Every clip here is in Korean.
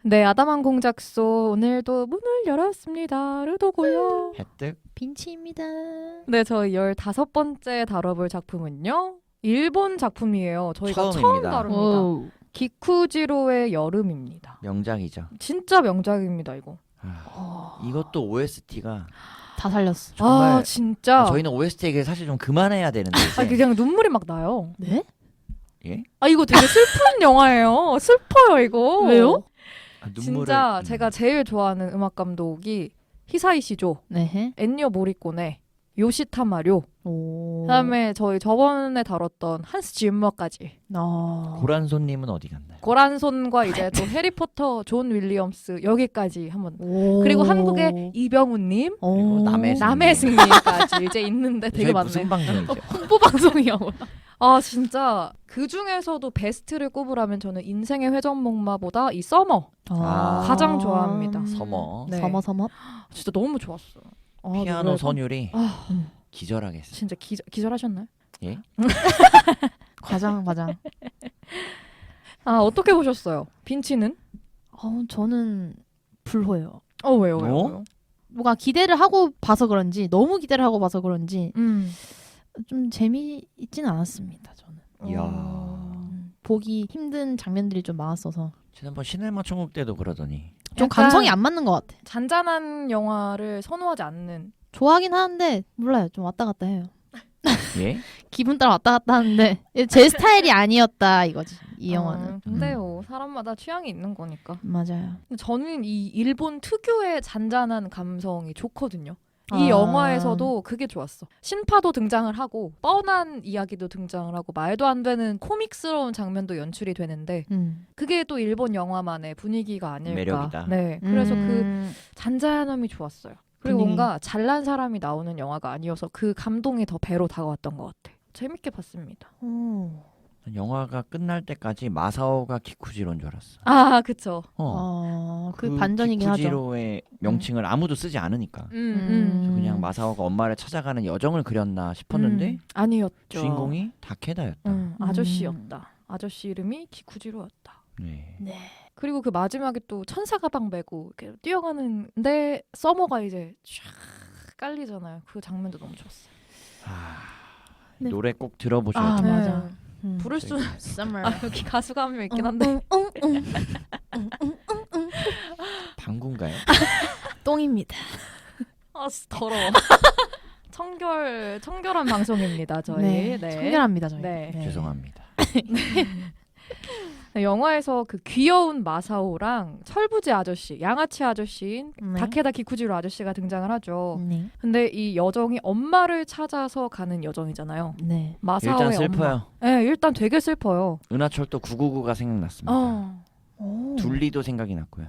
네, 아담한 공작소 오늘도 문을 열었습니다. 르도고요. 획득. 빈치입니다. 네, 저희 15번째 다뤄볼 작품은요. 일본 작품이에요. 저희가 처음 처음입니다. 다룹니다. 오. 기쿠지로의 여름입니다. 명작이죠. 진짜 명작입니다, 이거. 이것도 OST가 다 살렸어. 정말 아, 진짜. 저희는 OST 얘기를 사실 좀 그만해야 되는데 이제. 그냥 눈물이 막 나요. 네? 예? 아, 이거 되게 슬픈 영화예요. 슬퍼요, 이거. 왜요? 눈물을 진짜 제가 제일 좋아하는 음악 감독이 히사이 시조, 네. 엔니오 모리코네, 요시타 마료, 오. 그다음에 저희 저번에 다뤘던 한스 짐머까지. 고란손님은 어디 갔나요? 고란손과 이제 또 해리포터 존 윌리엄스 여기까지 한번. 오. 그리고 한국의 이병훈님, 오. 남의 남해승님까지 이제 있는데 되게 저희 많네. 무슨 방송이죠? 홍보 방송이야. 아 진짜 그 중에서도 베스트를 꼽으라면 저는 인생의 회전목마보다 이 서머 가장 좋아합니다. 서머. 네. 서머. 진짜 너무 좋았어. 아, 피아노 노래가. 선율이 아, 기절하겠어요. 진짜 기절하셨나요? 예? 과장. 아 어떻게 보셨어요? 빈치는? 저는 불호예요. 왜요? 어? 뭔가 기대를 하고 봐서 그런지 너무 기대를 하고 봐서 그런지 좀 재미있진 않았습니다. 저는. 이야. 보기 힘든 장면들이 좀 많았어서 지난번 신의마 천국 때도 그러더니 좀 약간 감성이 안 맞는 것 같아. 잔잔한 영화를 선호하지 않는. 좋아하긴 하는데 몰라요. 좀 왔다 갔다 해요. 예? 기분 따라 왔다 갔다 하는데 제 스타일이 아니었다 이거지. 이 영화는. 근데요 사람마다 취향이 있는 거니까. 맞아요. 근데 저는 이 일본 특유의 잔잔한 감성이 좋거든요. 이 영화에서도 그게 좋았어. 신파도 등장을 하고 뻔한 이야기도 등장을 하고 말도 안 되는 코믹스러운 장면도 연출이 되는데 그게 또 일본 영화만의 분위기가 아닐까. 매력이다. 네, 그래서 그 잔잔함이 좋았어요. 그리고 분위기. 뭔가 잘난 사람이 나오는 영화가 아니어서 그 감동이 더 배로 다가왔던 것 같아. 재밌게 봤습니다. 영화가 끝날 때까지 마사오가 기쿠지로인 줄 알았어. 아, 그쵸. 그 반전이긴 하죠. 기쿠지로의 명칭을 아무도 쓰지 않으니까. 그래서 그냥 마사오가 엄마를 찾아가는 여정을 그렸나 싶었는데 아니었죠. 주인공이 다케다였다. 아저씨였다. 아저씨 이름이 기쿠지로였다. 네. 네. 그리고 그 마지막에 또 천사 가방 메고 이렇게 뛰어가는데 서머가 이제 쫙 깔리잖아요. 그 장면도 너무 좋았어요. 네. 노래 꼭 들어보셔야 돼요. 맞아. 부를 수 Summer. 여기 가수가 한 명 있긴 한데 방구인가요? 똥입니다. 더러워. 청결한 방송입니다. 저희. 네. 청결합니다 저희. 네. 죄송합니다. 영화에서 그 귀여운 마사오랑 철부지 아저씨, 양아치 아저씨인 네. 다케다 기쿠지로 아저씨가 등장을 하죠. 네. 근데 이 여정이 엄마를 찾아서 가는 여정이잖아요. 네. 마사오의 일단 슬퍼요. 엄마. 네, 일단 되게 슬퍼요. 은하철도 999가 생각났습니다. 오. 둘리도 생각이 났고요.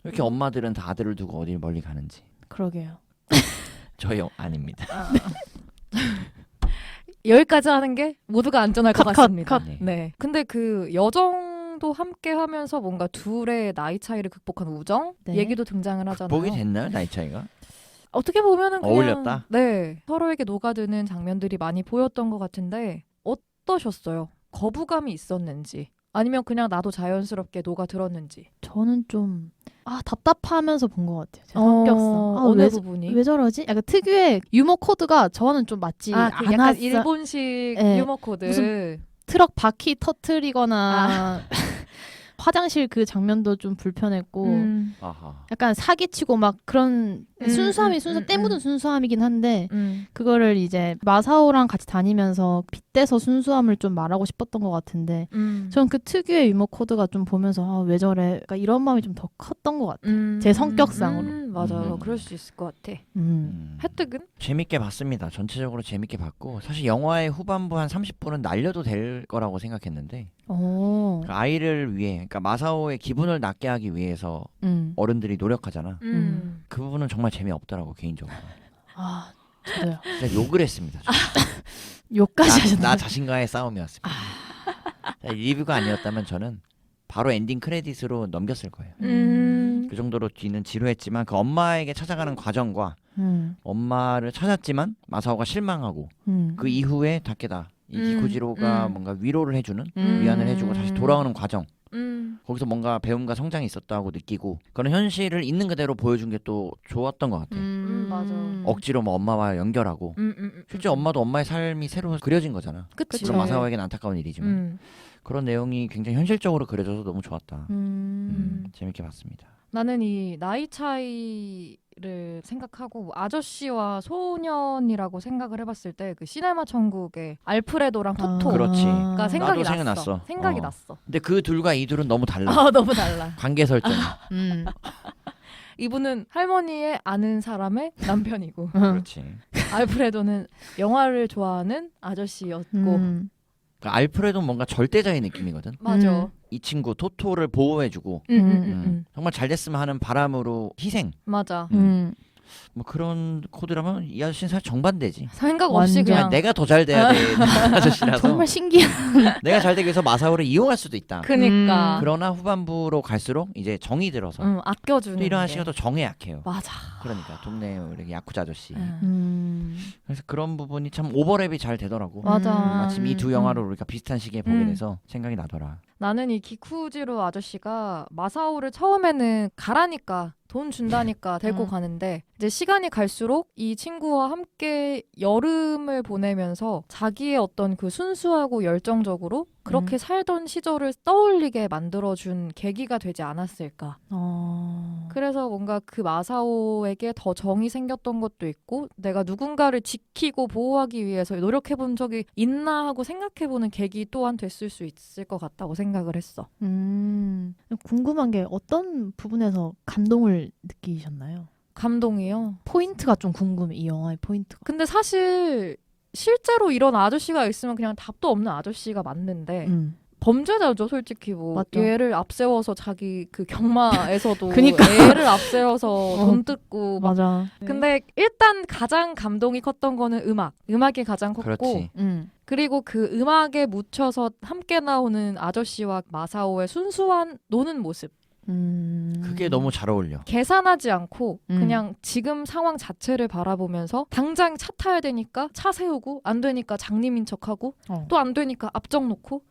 왜 이렇게 엄마들은 다 아들을 두고 어딜 멀리 가는지. 그러게요. 저희 아닙니다. 여기까지 하는 게 모두가 안전할 것 같습니다. 컷. 네. 근데 그 여정도 함께 하면서 뭔가 둘의 나이 차이를 극복한 우정 네. 얘기도 등장을 하잖아요. 극복이 됐나요? 나이 차이가? 어떻게 보면은 그냥 어울렸다? 네. 서로에게 녹아드는 장면들이 많이 보였던 것 같은데 어떠셨어요? 거부감이 있었는지 아니면 그냥 나도 자연스럽게 녹아들었는지. 저는 좀 답답하면서 본 것 같아요. 제 성격상. 어느 왜, 부분이? 왜 저러지? 약간 특유의 유머 코드가 저는 좀 맞지 그 약간 않았어. 일본식 네. 유머 코드. 무슨 트럭 바퀴 터트리거나 화장실 그 장면도 좀 불편했고 아하. 약간 사기치고 막 그런 순수함이 때묻은 순수함이긴 한데 그거를 이제 마사오랑 같이 다니면서 빗대서 순수함을 좀 말하고 싶었던 것 같은데 전 그 특유의 유머 코드가 좀 보면서 왜 저래 그러니까 이런 마음이 좀 더 컸던 것 같아요. 제 성격상으로. 맞아요. 그럴 수 있을 것 같아. 혜택은? 재밌게 봤습니다. 전체적으로 재밌게 봤고 사실 영화의 후반부 한 30분은 날려도 될 거라고 생각했는데 오. 그 아이를 위해 그러니까 마사오의 기분을 낮게 하기 위해서 어른들이 노력하잖아. 그 부분은 정말 재미없더라고 개인적으로. 저도요. 그래서 욕을 했습니다. 욕까지 하셨나요? 나 자신과의 싸움이었습니다. 리뷰가 아니었다면 저는 바로 엔딩 크레딧으로 넘겼을 거예요. 그 정도로 뒤는 지루했지만 그 엄마에게 찾아가는 과정과 엄마를 찾았지만 마사오가 실망하고 그 이후에 다케다 이 기쿠지로가 뭔가 위로를 해주는 위안을 해주고 다시 돌아오는 과정 거기서 뭔가 배움과 성장이 있었다고 느끼고 그런 현실을 있는 그대로 보여준 게 또 좋았던 것 같아. 맞아. 억지로 뭐 엄마와 연결하고 실제 엄마도 엄마의 삶이 새로 그려진 거잖아. 그치. 물론 마사오에겐 안타까운 일이지만 그런 내용이 굉장히 현실적으로 그려져서 너무 좋았다. 재밌게 봤습니다. 나는 이 나이 차이를 생각하고 아저씨와 소년이라고 생각을 해봤을 때 그 시네마 천국의 알프레도랑 토토가 그렇지. 생각이 나도 났어. 생각났어. 생각이 났어. 근데 그 둘과 이 둘은 너무 달라. 너무 달라. 관계 설정이. 이분은 할머니의 아는 사람의 남편이고 그렇지. 알프레도는 영화를 좋아하는 아저씨였고 그 알프레도 뭔가 절대자의 느낌이거든. 맞아. 이 친구 토토를 보호해주고 정말 잘 됐으면 하는 바람으로 희생. 맞아. 뭐 그런 코드라면 이 아저씨는 사실 정반대지. 생각 없이 완전. 그냥 내가 더 잘 돼야 되는 아저씨라서 정말 신기한. 내가 잘 되기 위해서 마사오를 이용할 수도 있다. 그니까 그러나 후반부로 갈수록 이제 정이 들어서 아껴주는 또 이런 게. 아저씨가 또 정에 약해요. 맞아. 그러니까 동네 우리 야쿠자 아저씨. 응. 그래서 그런 부분이 참 오버랩이 잘 되더라고. 맞아. 마침 이 두 영화를 우리가 비슷한 시기에 보게 돼서 생각이 나더라. 나는 이 기쿠지로 아저씨가 마사오를 처음에는 가라니까 돈 준다니까 데리고 가는데 이제 시간이 갈수록 이 친구와 함께 여름을 보내면서 자기의 어떤 그 순수하고 열정적으로 그렇게 살던 시절을 떠올리게 만들어준 계기가 되지 않았을까. 그래서 뭔가 그 마사오에게 더 정이 생겼던 것도 있고 내가 누군가를 지키고 보호하기 위해서 노력해본 적이 있나 하고 생각해보는 계기 또한 됐을 수 있을 것 같다고 생각을 했어. 궁금한 게 어떤 부분에서 감동을 느끼셨나요? 감동이요? 포인트가 좀 궁금해. 이 영화의 포인트가. 근데 사실 실제로 이런 아저씨가 있으면 그냥 답도 없는 아저씨가 맞는데 범죄자죠, 솔직히 뭐. 맞죠. 얘를 앞세워서 자기 그 경마에서도 그니까. 애를 앞세워서 돈 뜯고 막. 맞아. 근데 일단 가장 감동이 컸던 거는 음악이 가장 컸고 그렇지. 그리고 그 음악에 묻혀서 함께 나오는 아저씨와 마사오의 순수한 노는 모습. 그게 너무 잘 어울려. 계산하지 않고 그냥 지금 상황 자체를 바라보면서 당장 차 타야 되니까 차 세우고 안 되니까 장님인 척하고 또 안 되니까 앞적 놓고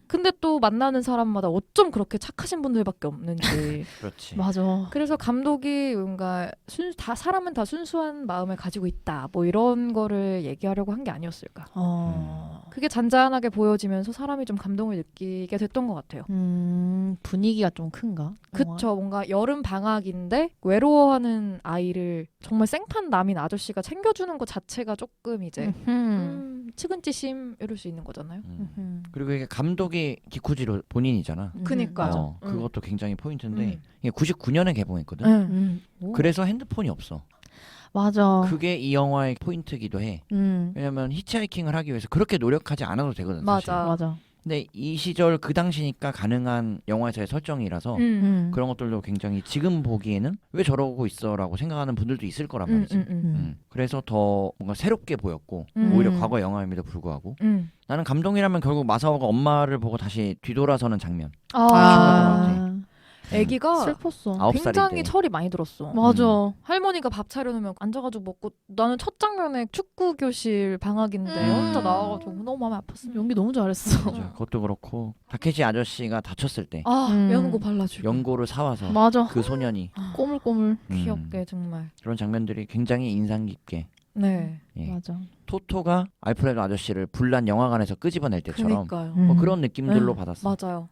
근데 또 만나는 사람마다 어쩜 그렇게 착하신 분들밖에 없는지. 그렇지. 맞아. 그래서 감독이 뭔가 사람은 다 순수한 마음을 가지고 있다 뭐 이런 거를 얘기하려고 한 게 아니었을까. 그게 잔잔하게 보여지면서 사람이 좀 감동을 느끼게 됐던 것 같아요. 분위기가 좀 큰가? 그쵸. 뭔가 여름 방학인데 외로워하는 아이를 정말 생판 남인 아저씨가 챙겨주는 것 자체가 조금 이제 측은지심 이럴 수 있는 거잖아요. 그리고 이게 감독이 기쿠지로 본인이잖아. 그니까요. 그것도 굉장히 포인트인데 이게 99년에 개봉했거든. 그래서 핸드폰이 없어. 맞아. 그게 이 영화의 포인트이기도 해. 왜냐면 히치하이킹을 하기 위해서 그렇게 노력하지 않아도 되거든. 사실. 맞아. 근데 이 시절 그 당시니까 가능한 영화에서의 설정이라서 그런 것들도 굉장히 지금 보기에는 왜 저러고 있어라고 생각하는 분들도 있을 거란 말이지. 그래서 더 뭔가 새롭게 보였고 오히려 과거 영화임에도 불구하고 나는 감동이라면 결국 마사오가 엄마를 보고 다시 뒤돌아서는 장면. 애기가 슬펐어. 9살인데. 굉장히 철이 많이 들었어. 맞아. 할머니가 밥 차려놓으면 앉아가지고 먹고 나는 첫 장면에 축구 교실 방학인데 혼자 나와가지고 너무 마음이 아팠어. 연기 너무 잘했어. 맞아. 그것도 그렇고 다케시 아저씨가 다쳤을 때 연고 발라주고 연고를 사와서 맞아. 그 소년이 꼬물꼬물. 귀엽게 정말. 그런 장면들이 굉장히 인상 깊게. 네. 예. 맞아. 토토가 알프레도 아저씨를 불난 영화관에서 끄집어낼 때처럼 그러니까요. 뭐 그런 느낌들로 받았어. 맞아요.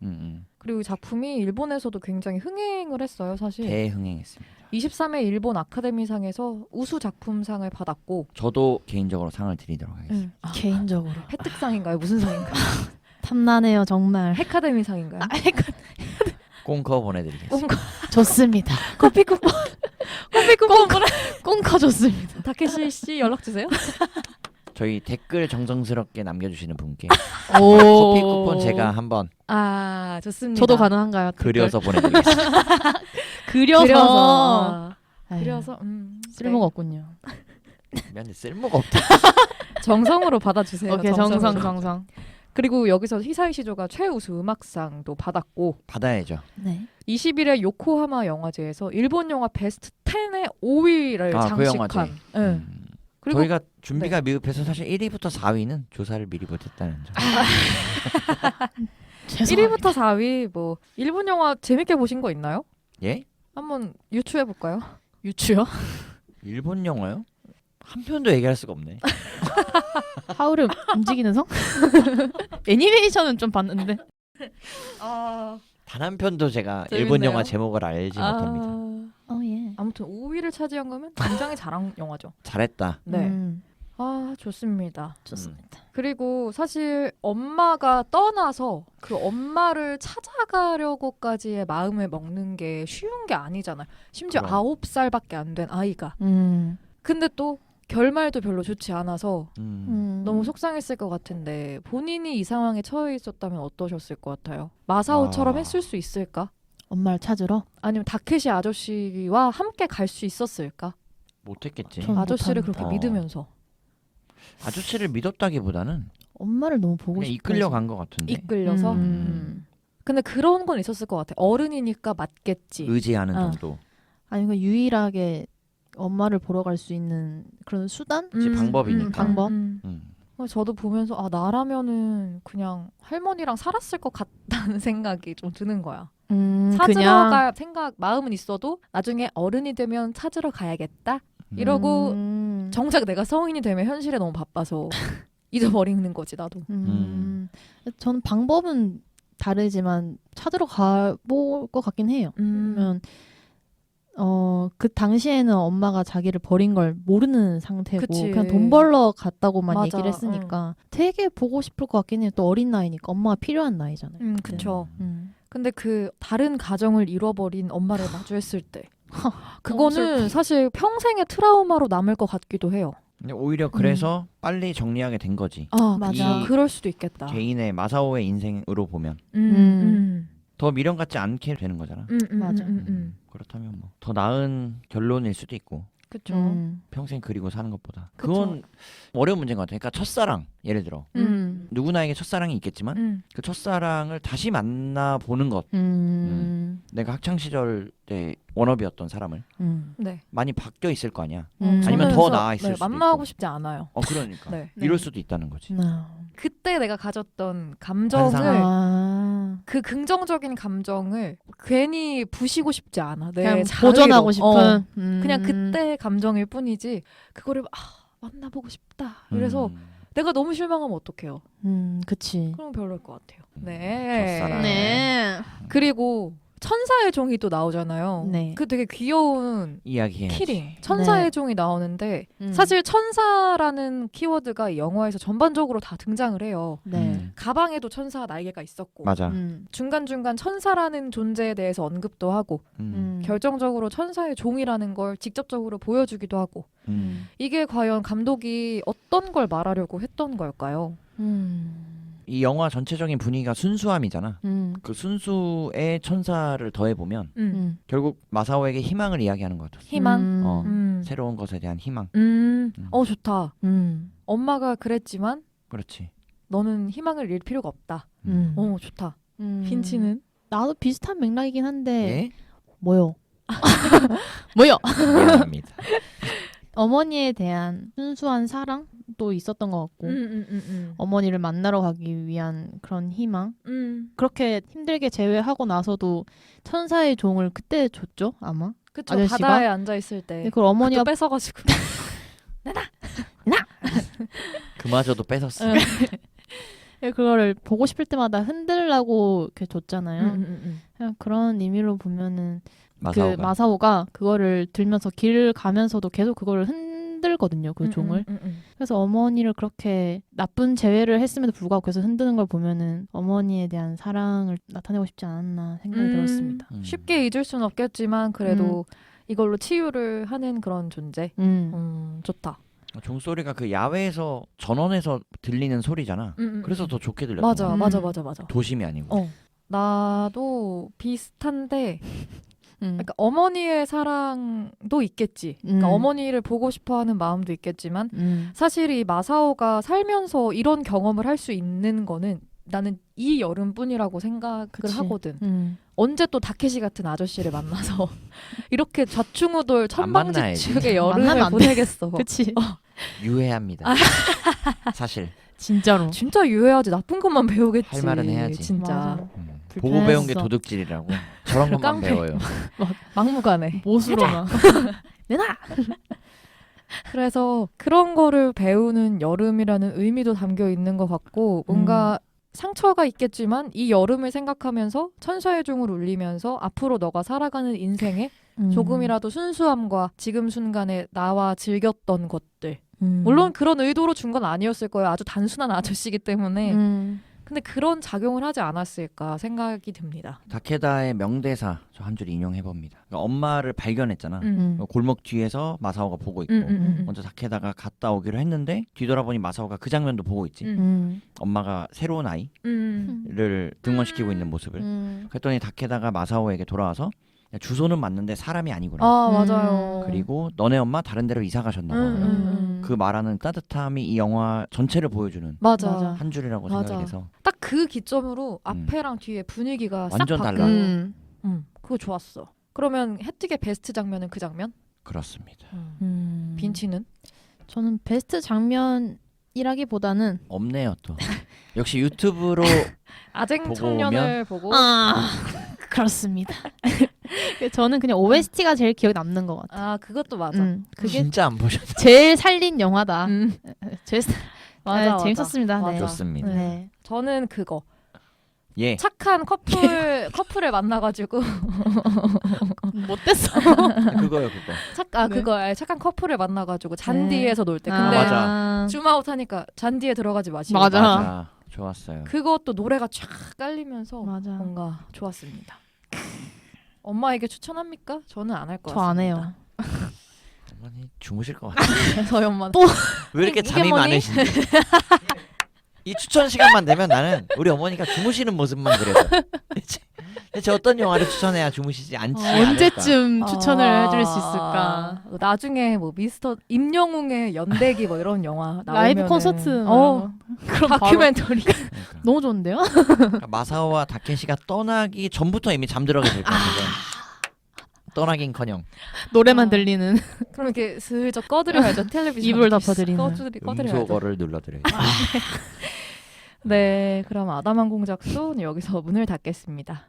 그리고 이 작품이 일본에서도 굉장히 흥행을 했어요, 사실. 대흥행했습니다. 23회 일본 아카데미상에서 우수 작품상을 받았고 저도 개인적으로 상을 드리도록 하겠습니다. 개인적으로. 혜택상인가요? 무슨 상인가요? 탐나네요, 정말. 헤카데미상인가요? 꽁커 보내드리겠습니다. 좋습니다. 커피 쿠폰. 커피 쿠폰 보내. 꽁커 좋습니다. 다케시 씨 연락 주세요. 저희 댓글 정성스럽게 남겨주시는 분께 오. 커피 쿠폰 제가 한번 좋습니다. 저도 가능한가요? 그려서 보내드리겠습니다. 그려서. 그려서 쓸모가 없군요. 미안해, 쓸모가 없다. 정성으로 받아주세요. 오케이, 정성. 그리고 여기서 히사이 시조가 최우수 음악상도 받았고 받아야죠. 네. 20일에 요코하마 영화제에서 일본 영화 베스트 10의 5위를 그 장식한. 영화제. 그리고 저희가 준비가 미흡해서 사실 1위부터 4위는 조사를 미리 못했다는 점. 죄송합니다. 1위부터 4위 뭐 일본 영화 재밌게 보신 거 있나요? 예? 한번 유추해 볼까요? 유추요? 일본 영화요? 한 편도 얘기할 수가 없네. 하울의 움직이는 성? 애니메이션은 좀 봤는데. 단 한 편도 제가 재밌네요. 일본 영화 제목을 알지 못합니다. 예. 아무튼 5위를 차지한 거면 굉장히 잘한 영화죠. 잘했다. 네. 좋습니다. 좋습니다. 그리고 사실 엄마가 떠나서 그 엄마를 찾아가려고까지의 마음을 먹는 게 쉬운 게 아니잖아요. 심지어 그럼. 9살밖에 안 된 아이가. 음. 근데 또 결말도 별로 좋지 않아서 음. 너무 속상했을 것 같은데 본인이 이 상황에 처해 있었다면 어떠셨을 것 같아요? 마사오처럼 아. 했을 수 있을까? 엄마를 찾으러? 아니면 다케시 아저씨와 함께 갈 수 있었을까? 못했겠지. 전- 아저씨를 못합니다. 그렇게 믿으면서 아저씨를 믿었다기보다는 엄마를 너무 보고 그냥 싶어. 이끌려간 것 같은데. 이끌려서. 근데 그런 건 있었을 것 같아. 어른이니까 맞겠지. 의지하는 어. 정도. 아니면 유일하게 엄마를 보러 갈 수 있는 그런 수단? 그치, 방법이니까. 방법? 저도 보면서 나라면은 그냥 할머니랑 살았을 것 같다는 생각이 좀 드는 거야. 찾으러 그냥 갈 생각 마음은 있어도 나중에 어른이 되면 찾으러 가야겠다. 이러고 정작 내가 성인이 되면 현실에 너무 바빠서 잊어버리는 거지 나도. 저는 방법은 다르지만 찾으러 가볼 것 같긴 해요. 그러면 그 당시에는 엄마가 자기를 버린 걸 모르는 상태고 그치. 그냥 돈 벌러 갔다고만 맞아. 얘기를 했으니까 되게 보고 싶을 것 같긴 해요. 또 어린 나이니까 엄마가 필요한 나이잖아요. 그쵸. 음. 근데 그 다른 가정을 잃어버린 엄마를 마주했을 때 너무 그거는 사실 평생의 트라우마로 남을 것 같기도 해요. 근데 오히려 그래서 빨리 정리하게 된 거지. 맞아. 그럴 수도 있겠다. 개인의 마사오의 인생으로 보면 더 미련받지 않게 되는 거잖아. 맞아. 그렇다면 뭐 더 나은 결론일 수도 있고 그쵸. 평생 그리고 사는 것보다 그쵸. 그건 어려운 문제인 것 같아. 그러니까 첫사랑 예를 들어 누구나에게 첫사랑이 있겠지만 그 첫사랑을 다시 만나보는 것. 내가 학창 시절 때 워너비였던 사람을 네. 많이 바뀌어 있을 거 아니야. 아니면 아니면 더 나아 있을 수도 만나고 있고. 싶지 않아요. 그러니까 네. 이럴 수도 있다는 거지. 그때 내가 가졌던 감정을 환상. 그 긍정적인 감정을 괜히 부시고 싶지 않아. 내 그냥 자의로. 보존하고 싶은 그냥 그때 감정일 뿐이지 그거를 만나보고 싶다. 그래서 내가 너무 실망하면 어떡해요. 그치. 그럼 별로일 것 같아요. 네. 첫사랑. 네. 그리고 천사의 종이 또 나오잖아요. 네. 그 되게 귀여운 이야기해. 키링. 천사의 네. 종이 나오는데 사실 천사라는 키워드가 이 영화에서 전반적으로 다 등장을 해요. 네. 가방에도 천사 날개가 있었고 맞아. 중간중간 천사라는 존재에 대해서 언급도 하고 결정적으로 천사의 종이라는 걸 직접적으로 보여주기도 하고 이게 과연 감독이 어떤 걸 말하려고 했던 걸까요? 이 영화 전체적인 분위기가 순수함이잖아. 그 순수의 천사를 더해보면 결국 마사오에게 희망을 이야기하는 것 같았어. 희망? 새로운 것에 대한 희망. 좋다. 엄마가 그랬지만 그렇지. 너는 희망을 잃을 필요가 없다. 좋다. 핀치는? 나도 비슷한 맥락이긴 한데 예? 뭐요? 뭐요? 미안합니다. 어머니에 대한 순수한 사랑도 있었던 것 같고 어머니를 만나러 가기 위한 그런 희망 그렇게 힘들게 제외하고 나서도 천사의 종을 그때 줬죠 아마. 그쵸. 아저씨가? 바다에 앉아있을 때 근데 그걸 어머니가 그것도 뺏어가지고 그마저도 뺏었어. 그거를 보고 싶을 때마다 흔들라고 이렇게 줬잖아요. 그냥 그런 의미로 보면은 마사오가. 그 마사오가 그거를 들면서 길을 가면서도 계속 그거를 흔들거든요. 그 종을. 그래서 어머니를 그렇게 나쁜 제외를 했음에도 불구하고 계속 흔드는 걸 보면은 어머니에 대한 사랑을 나타내고 싶지 않았나 생각이 들었습니다. 쉽게 잊을 수는 없겠지만 그래도 이걸로 치유를 하는 그런 존재. 좋다. 종소리가 그 야외에서 전원에서 들리는 소리잖아. 그래서 더 좋게 들렸던 맞아, 거야. 맞아. 도심이 아니고. 나도 비슷한데 그러니까 어머니의 사랑도 있겠지. 그러니까 어머니를 보고 싶어하는 마음도 있겠지만 사실 이 마사오가 살면서 이런 경험을 할 수 있는 거는 나는 이 여름뿐이라고 생각을 그치. 하거든. 언제 또 다케시 같은 아저씨를 만나서 이렇게 좌충우돌 천방지축의 만나면 여름을 안 돼. 보내겠어. 그치. 유해합니다. 사실. 진짜로. 진짜 유해하지. 나쁜 것만 배우겠지. 할 말은 해야지. 진짜. 맞아. 보고 배운 게 불편했어. 도둑질이라고. 저런 것만 깡패. 배워요. 막무가내. 못으로만. 내놔. 그래서 그런 거를 배우는 여름이라는 의미도 담겨 있는 것 같고 뭔가 상처가 있겠지만 이 여름을 생각하면서 천사의 종을 울리면서 앞으로 너가 살아가는 인생에 조금이라도 순수함과 지금 순간에 나와 즐겼던 것들 물론 그런 의도로 준 건 아니었을 거예요. 아주 단순한 아저씨이기 때문에 근데 그런 작용을 하지 않았을까 생각이 듭니다. 다케다의 명대사 저 한 줄 인용해봅니다. 그러니까 엄마를 발견했잖아. 골목 뒤에서 마사오가 보고 있고 먼저 다케다가 갔다 오기로 했는데 뒤돌아보니 마사오가 그 장면도 보고 있지. 엄마가 새로운 아이를 등원시키고 있는 모습을. 그랬더니 다케다가 마사오에게 돌아와서 야, 주소는 맞는데 사람이 아니구나. 아 맞아요. 그리고 너네 엄마 다른 데로 이사 가셨나 봐. 그 말하는 따뜻함이 이 영화 전체를 보여주는 맞아. 맞아. 한 줄이라고 맞아. 생각이 돼서 딱 그 기점으로 앞에랑 뒤에 분위기가 싹 완전 바뀌어요. 달라요. 그거 좋았어. 그러면 해뜨의 베스트 장면은 그 장면? 그렇습니다. 빈치는? 저는 베스트 장면이라기보다는 없네요 또. 역시 유튜브로 아쟁 보고 청년을 보고 그렇습니다. 저는 그냥 OST가 제일 기억에 남는 것 같아요. 아 그것도 맞아. 그게 진짜 안 보셨죠? 제일 살린 영화다. 제일 맞아, 맞아. 재밌었습니다. 맞아. 네. 좋습니다. 네. 저는 그거 예. 착한 커플을 만나가지고 못됐어. 그거요 그거. 네. 그거 착한 커플을 만나가지고 잔디에서 놀 때. 근데 맞아. 줌아웃 하니까 잔디에 들어가지 마시고. 맞아. 맞아. 좋았어요. 그것도 노래가 쫙 깔리면서 맞아. 뭔가 좋았습니다. 엄마에게 추천합니까? 저는 안 할 것 저 같습니다. 안 해요. 어머니 주무실 것 같아요. 저희 엄마는 또 왜 이렇게 이게 잠이 뭐니? 많으신지. 이 추천 시간만 되면 나는 우리 어머니가 주무시는 모습만 그려서 대체 어떤 영화를 추천해야 주무시지 않지 않을까. 언제쯤 추천을 아, 해줄 수 있을까? 나중에 뭐 미스터 임영웅의 연대기 뭐 이런 영화 나오면 라이브 콘서트. 그런 다큐멘터리. 그러니까. 너무 좋은데요? 그러니까 마사오와 다케시가 떠나기 전부터 이미 잠들어게 될 것 같은데 떠나긴커녕 노래만 들리는. 그럼 이렇게 슬쩍 꺼드려야죠. 텔레비전 이불 덮어드리는. 꺼드려야죠. 음소거를 눌러드려요. 네, 그럼 아담한 공작소 여기서 문을 닫겠습니다.